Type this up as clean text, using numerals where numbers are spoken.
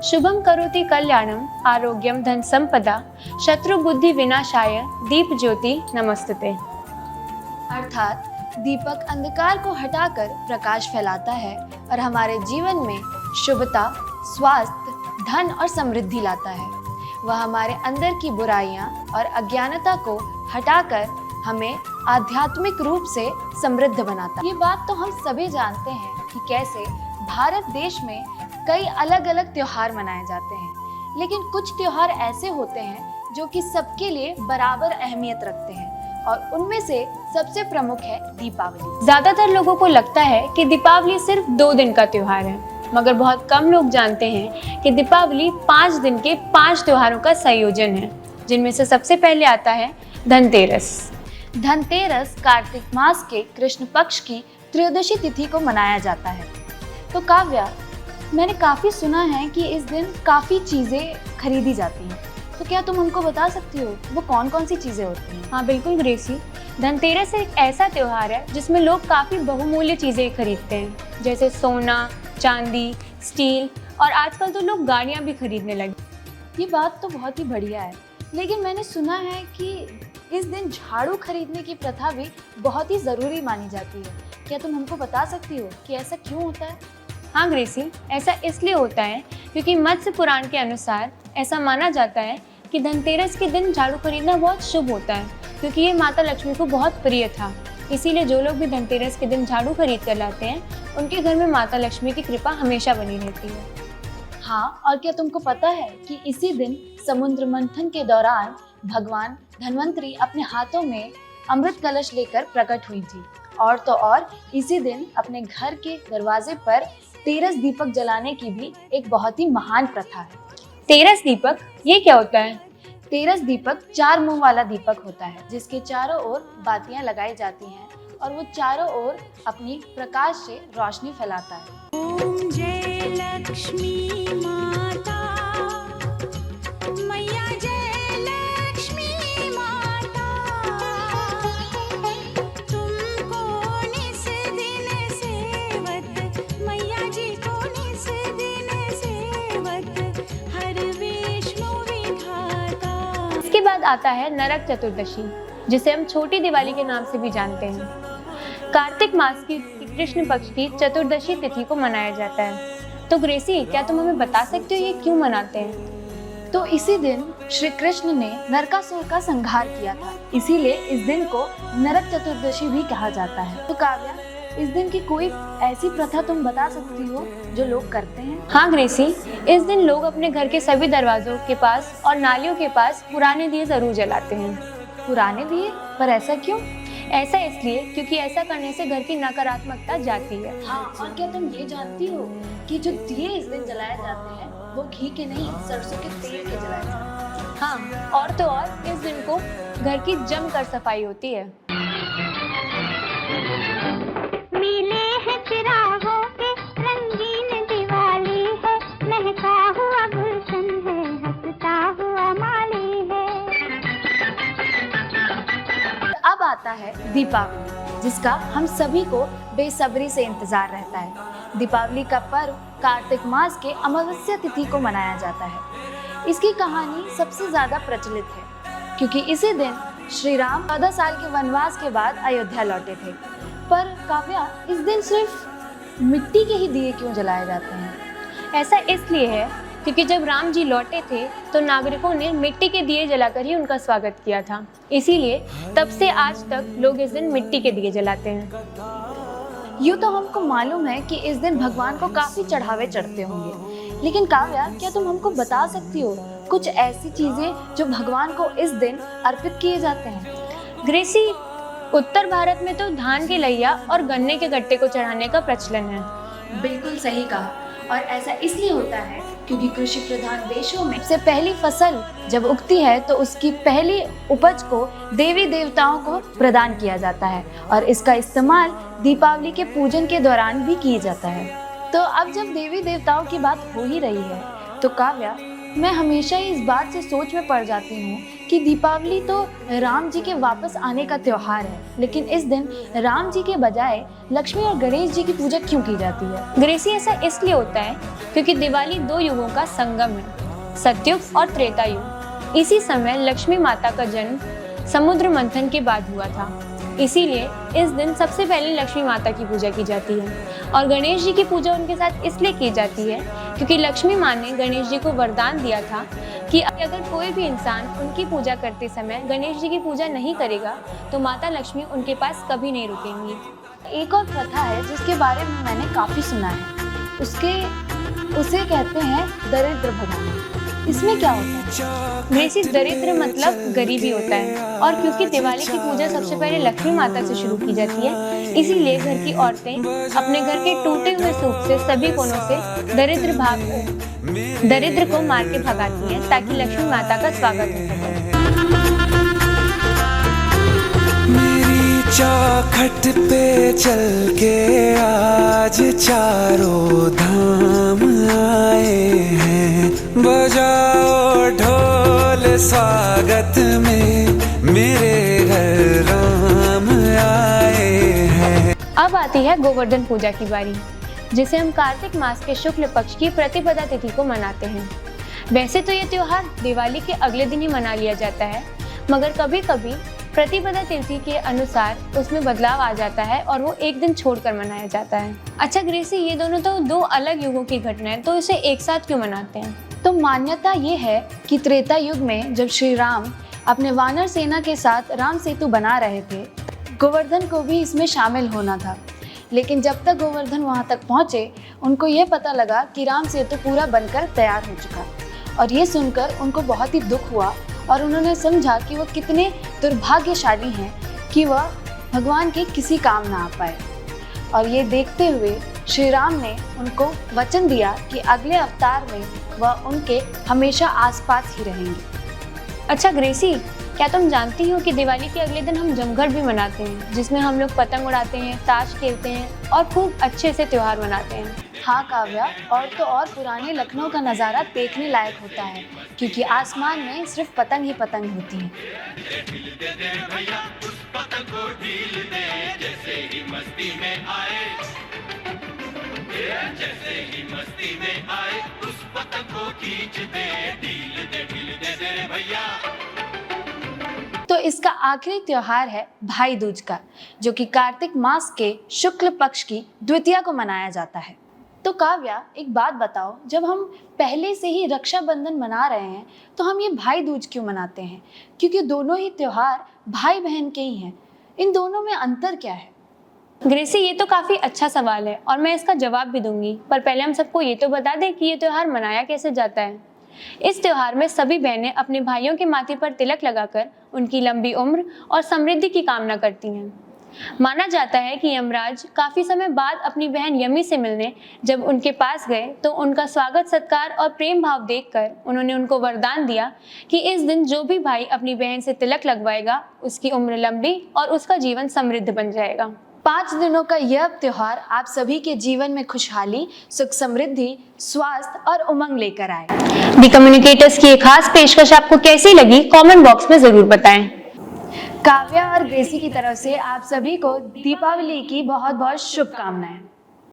शुभम करोति कल्याणम आरोग्यम धन संपदा शत्रु बुद्धि विनाशाय दीप ज्योति नमस्तुते। अर्थात दीपक अंधकार को हटाकर प्रकाश फैलाता है और हमारे जीवन में शुभता, स्वास्थ्य, धन और समृद्धि लाता है। वह हमारे अंदर की बुराइयां और अज्ञानता को हटाकर हमें आध्यात्मिक रूप से समृद्ध बनाता है। ये बात तो हम सभी जानते हैं कि कैसे भारत देश में कई अलग अलग त्योहार मनाए जाते हैं, लेकिन कुछ त्योहार ऐसे होते हैं जो कि सबके लिए बराबर अहमियत रखते हैं और उनमें से सबसे प्रमुख है दीपावली। ज्यादातर लोगों को लगता है कि दीपावली सिर्फ 2 दिन का त्योहार है, मगर बहुत कम लोग जानते हैं कि दीपावली 5 दिन के 5 त्योहारों का संयोजन है, जिनमें से सबसे पहले आता है धनतेरस। धनतेरस कार्तिक मास के कृष्ण पक्ष की त्रयोदशी तिथि को मनाया जाता है। तो काव्या, मैंने काफ़ी सुना है कि इस दिन काफ़ी चीज़ें खरीदी जाती हैं, तो क्या तुम हमको बता सकती हो वो कौन कौन सी चीज़ें होती हैं? हाँ बिल्कुल ग्रेसी, धनतेरस एक ऐसा त्योहार है जिसमें लोग काफ़ी बहुमूल्य चीज़ें खरीदते हैं, जैसे सोना, चांदी, स्टील और आजकल तो लोग गाड़ियाँ भी खरीदने लगे। ये बात तो बहुत ही बढ़िया है, लेकिन मैंने सुना है कि इस दिन झाड़ू खरीदने की प्रथा भी बहुत ही ज़रूरी मानी जाती है। क्या तुम हमको बता सकती हो कि ऐसा क्यों होता है? हाँ ग्रेसी, ऐसा इसलिए होता है क्योंकि मत्स्य पुराण के अनुसार ऐसा माना जाता है कि धनतेरस के दिन झाड़ू खरीदना बहुत शुभ होता है, क्योंकि ये माता लक्ष्मी को बहुत प्रिय था। इसीलिए जो लोग भी धनतेरस के दिन झाड़ू खरीद कर लाते हैं, उनके घर में माता लक्ष्मी की कृपा हमेशा बनी रहती है। हाँ, और क्या तुमको पता है कि इसी दिन समुद्र मंथन के दौरान भगवान धन्वंतरी अपने हाथों में अमृत कलश लेकर प्रकट हुई थी, और तो और इसी दिन अपने घर के दरवाजे पर तेरस दीपक जलाने की भी एक बहुत ही महान प्रथा है। तेरस दीपक, ये क्या होता है? तेरस दीपक 4 मुंह वाला दीपक होता है, जिसके चारों ओर बातियां लगाई जाती हैं और वो चारों ओर अपनी प्रकाश से रोशनी फैलाता है। ओम जय लक्ष्मी माता, मैया जय लक्ष्मी माता, तुमको निस दिन सेवत, मैया जी को निस दिन सेवत, हर विष्णु विधाता। इसके बाद आता है नरक चतुर्दशी, जिसे हम छोटी दिवाली के नाम से भी जानते हैं। कार्तिक मास की कृष्ण पक्ष की चतुर्दशी तिथि को मनाया जाता है। तो ग्रेसी, क्या तुम हमें बता सकते हो ये क्यों मनाते हैं? तो इसी दिन श्री कृष्ण ने नरकासुर का संहार किया था, इसीलिए इस दिन को नरक चतुर्दशी भी कहा जाता है। तो काव्या, इस दिन की कोई ऐसी प्रथा तुम बता सकती हो जो लोग करते हैं? हाँ ग्रेसी, इस दिन लोग अपने घर के सभी दरवाजों के पास और नालियों के पास पुराने दिए जरूर जलाते हैं। पुराने दिए? पर ऐसा क्यों? ऐसा इसलिए क्योंकि ऐसा करने से घर की नकारात्मकता जाती है। हाँ, और क्या तुम ये जानती हो कि जो दिए इस दिन जलाए जाते हैं वो घी के नहीं, सरसों के तेल के जलाए जाते हैं। हाँ, और तो और इस दिन को घर की जमकर सफाई होती है। मिले हैं चिरागों के रंगीन दिवाली है, महका हुआ गुलशन है, हंसता हुआ माली है। अब आता है दीपावली, जिसका हम सभी को बेसब्री से इंतजार रहता है। दीपावली का पर्व कार्तिक मास के अमावस्या तिथि को मनाया जाता है। इसकी कहानी सबसे ज्यादा प्रचलित है क्योंकि इसी दिन श्री राम 14 साल के वनवास के बाद अयोध्या लौटे थे। पर काव्या, इस दिन सिर्फ मिट्टी के ही दिए क्यों जलाए जाते हैं? ऐसा इसलिए है क्योंकि जब राम जी लौटे थे तो नागरिकों ने मिट्टी के दिए जलाकर ही उनका स्वागत किया था। इसीलिए तब से आज तक लोग इस दिन मिट्टी के दिए जलाते हैं। यूँ तो हमको मालूम है कि इस दिन भगवान को काफी चढ़ावे चढ़ते होंगे, लेकिन काव्या, क्या तुम हमको बता सकती हो कुछ ऐसी चीजें जो भगवान को इस दिन अर्पित किए जाते हैं? ग्रेसी, उत्तर भारत में तो धान के लैया और गन्ने के गट्टे को चढ़ाने का प्रचलन है। बिल्कुल सही कहा, और ऐसा इसलिए होता है क्योंकि कृषि प्रधान देशों में से पहली फसल जब उगती है तो उसकी पहली उपज को देवी देवताओं को प्रदान किया जाता है और इसका इस्तेमाल दीपावली के पूजन के दौरान भी किया जाता है। तो अब जब देवी देवताओं की बात हो ही रही है तो काव्या, मैं हमेशा ही इस बात से सोच में पड़ जाती हूँ कि दीपावली तो राम जी के वापस आने का त्योहार है, लेकिन इस दिन राम जी के बजाय लक्ष्मी और गणेश जी की पूजा क्यों की जाती है? ग्रेसी, ऐसा इसलिए होता है क्योंकि दिवाली दो युगों का संगम है, सतयुग और त्रेता युग। इसी समय लक्ष्मी माता का जन्म समुद्र मंथन के बाद हुआ था, इसीलिए इस दिन सबसे पहले लक्ष्मी माता की पूजा की जाती है। और गणेश जी की पूजा उनके साथ इसलिए की जाती है क्योंकि लक्ष्मी माँ ने गणेश जी को वरदान दिया था कि अगर कोई भी इंसान उनकी पूजा करते समय गणेश जी की पूजा नहीं करेगा तो माता लक्ष्मी उनके पास कभी नहीं रुकेंगी। एक और प्रथा है जिसके बारे में मैंने काफ़ी सुना है, उसे कहते हैं दरिद्र भगाना। इसमें क्या होता है? ग्रेसी, दरिद्र मतलब गरीबी होता है, और क्योंकि दिवाली की पूजा सबसे पहले लक्ष्मी माता से शुरू की जाती है, इसीलिए घर की औरतें अपने घर के टूटे हुए सूप से सभी कोनों से दरिद्र को मार के भगाती हैं ताकि लक्ष्मी माता का स्वागत हो सके। मेरी चौखट पे चल के आज चारों धाम आए हैं, बजाओ ढोल स्वागत में मेरे घर राम आए हैं। अब आती है गोवर्धन पूजा की बारी, जिसे हम कार्तिक मास के शुक्ल पक्ष की प्रतिपदा तिथि को मनाते हैं। वैसे तो ये त्योहार दिवाली के अगले दिन ही मना लिया जाता है, मगर कभी कभी प्रतिपदा तिथि के अनुसार उसमें बदलाव आ जाता है और वो एक दिन छोड़कर मनाया जाता है। अच्छा ग्रेसी, ये दोनों तो दो अलग युगों की घटना है, तो इसे एक साथ क्यों मनाते हैं? तो मान्यता ये है कि त्रेता युग में जब श्री राम अपने वानर सेना के साथ राम सेतु बना रहे थे, गोवर्धन को भी इसमें शामिल होना था। लेकिन जब तक गोवर्धन वहाँ तक पहुँचे, उनको ये पता लगा कि राम सेतु पूरा बनकर तैयार हो चुका, और ये सुनकर उनको बहुत ही दुख हुआ और उन्होंने समझा कि वो कितने दुर्भाग्यशाली हैं कि वह भगवान के किसी काम ना आ पाए। और ये देखते हुए श्री राम ने उनको वचन दिया कि अगले अवतार में वह उनके हमेशा आसपास ही रहेंगे। अच्छा ग्रेसी, क्या तुम जानती हो कि दिवाली के अगले दिन हम जमघट भी मनाते हैं, जिसमें हम लोग पतंग उड़ाते हैं, ताश खेलते हैं और खूब अच्छे से त्योहार मनाते हैं। हाँ काव्या, और तो और पुराने लखनऊ का नज़ारा देखने लायक होता है, क्योंकि आसमान में सिर्फ पतंग ही पतंग होती है। तो इसका आखिरी त्योहार है भाई दूज का, जो कि कार्तिक मास के शुक्ल पक्ष की द्वितीया को मनाया जाता है। तो काव्या, एक बात बताओ, जब हम पहले से ही रक्षाबंधन मना रहे हैं तो हम ये भाई दूज क्यों मनाते हैं? क्योंकि दोनों ही त्योहार भाई बहन के ही हैं। इन दोनों में अंतर क्या है? ग्रेसी, ये तो काफी अच्छा सवाल है और मैं इसका जवाब भी दूंगी, पर पहले हम सबको ये तो बता दें कि ये त्योहार मनाया कैसे जाता है। इस त्योहार में सभी बहनें अपने भाइयों के माथे पर तिलक लगाकर उनकी लंबी उम्र और समृद्धि की कामना करती हैं। माना जाता है कि यमराज काफी समय बाद अपनी बहन यमी से मिलने जब उनके पास गए तो उनका स्वागत सत्कार और प्रेम भाव देखकर उन्होंने उनको वरदान दिया कि इस दिन जो भी भाई अपनी बहन से तिलक लगवाएगा उसकी उम्र लंबी और उसका जीवन समृद्ध बन जाएगा। 5 दिनों का यह त्योहार आप सभी के जीवन में खुशहाली, सुख समृद्धि, स्वास्थ्य और उमंग लेकर आए। दी कम्युनिकेटर्स की एक खास पेशकश आपको कैसी लगी, कमेंट बॉक्स में जरूर बताएं। काव्या और ग्रेसी की तरफ से आप सभी को दीपावली की बहुत बहुत शुभकामनाएं।